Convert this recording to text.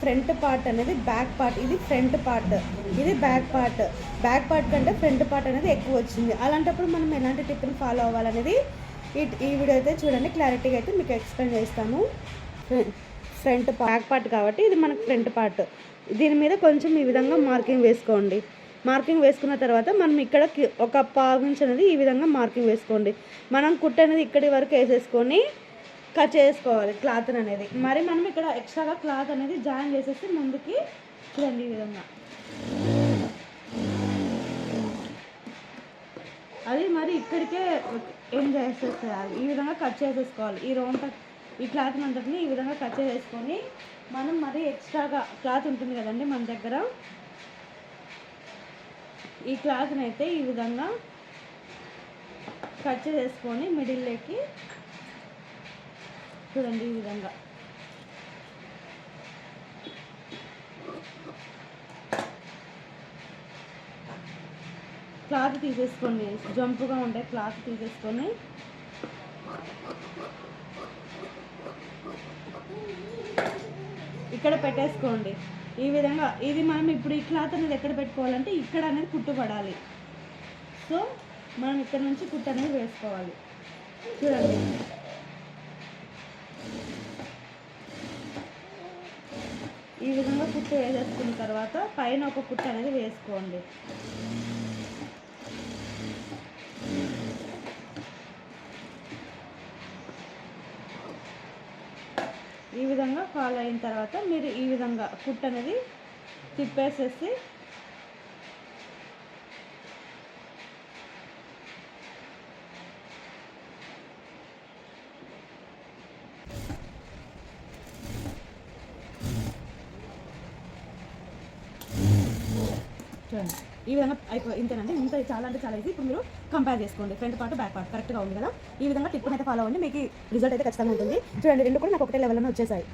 Front part అనేది back part, ఇది front part, ఇది బ్యాక్ పార్ట్. బ్యాక్ పార్ట్ కంటే ఫ్రంట్ పార్ట్ అనేది ఎక్కువ వచ్చింది. అలాంటప్పుడు మనం ఎలాంటి టిప్ని ఫాలో అవ్వాలనేది ఈ వీడియో అయితే చూడండి, క్లారిటీగా అయితే మీకు ఎక్స్ప్లెయిన్ చేస్తాను. ఫ్రంట్ బ్యాక్ పార్ట్ కాబట్టి ఇది మనకు ఫ్రంట్ పార్ట్. దీని మీద కొంచెం ఈ విధంగా మార్కింగ్ వేసుకోండి. మార్కింగ్ వేసుకున్న తర్వాత మనం ఇక్కడ ఒక పావు ఇంచ్ అనేది ఈ విధంగా మార్కింగ్ వేసుకోండి. మనం కుట్టు అనేది ఇక్కడి వరకు వేసేసుకొని కట్ చేసుకోవాలి క్లాత్ అనేది. మరి మనం ఇక్కడ ఎక్స్ట్రాగా క్లాత్ అనేది జాయిన్ చేసేసి ముందుకి చూడండి ఈ విధంగా అది మరి ఇక్కడికే ఏం చేసేసేయాలి, ఈ విధంగా కట్ చేసేసుకోవాలి. ఈ రౌండ్ ఈ క్లాత్ అంతటిని ఈ విధంగా కట్ చేసేసుకొని మనం మరి ఎక్స్ట్రాగా క్లాత్ ఉంటుంది కదండి మన దగ్గర, ఈ క్లాత్ని అయితే ఈ విధంగా కట్ చేసేసుకొని మిడిల్లోకి చూడండి ఈ విధంగా క్లాత్ తీసేసుకోండి. జంపుగా ఉండే క్లాత్ తీసేసుకొని ఇక్కడ పెట్టేసుకోండి ఈ విధంగా. ఇది మనం ఇప్పుడు ఈ క్లాత్ అనేది ఎక్కడ పెట్టుకోవాలంటే ఇక్కడ అనేది కుట్టుపడాలి. సో మనం ఇక్కడ నుంచి కుట్టు అనేది వేసుకోవాలి. చూడండి ఈ విధంగా కుట్టు వేసేసుకున్న తర్వాత పైన ఒక కుట్టు అనేది వేసుకోండి. ఈ విధంగా ఫాలో అయిన తర్వాత మీరు ఈ విధంగా కుట్టు అనేది తిప్పేసేసి చూడండి ఈ విధంగా ఇంతేనండి. ఇంత చాలా అంటే చాలా ఈజీ. ఇప్పుడు మీరు కంపేర్ చేసుకోండి, ఫ్రంట్ పార్ట్ బ్యాక్ పార్ట్ కరెక్ట్గా ఉంది కదా. ఈ విధంగా టిప్ని అయితే ఫాలో అవ్వండి, మీకు రిజల్ట్ అయితే ఖచ్చితంగా ఉంటుంది. చూడండి రెండు కూడా నాకు ఒకటే లెవెల్లోనే వచ్చేసాయి.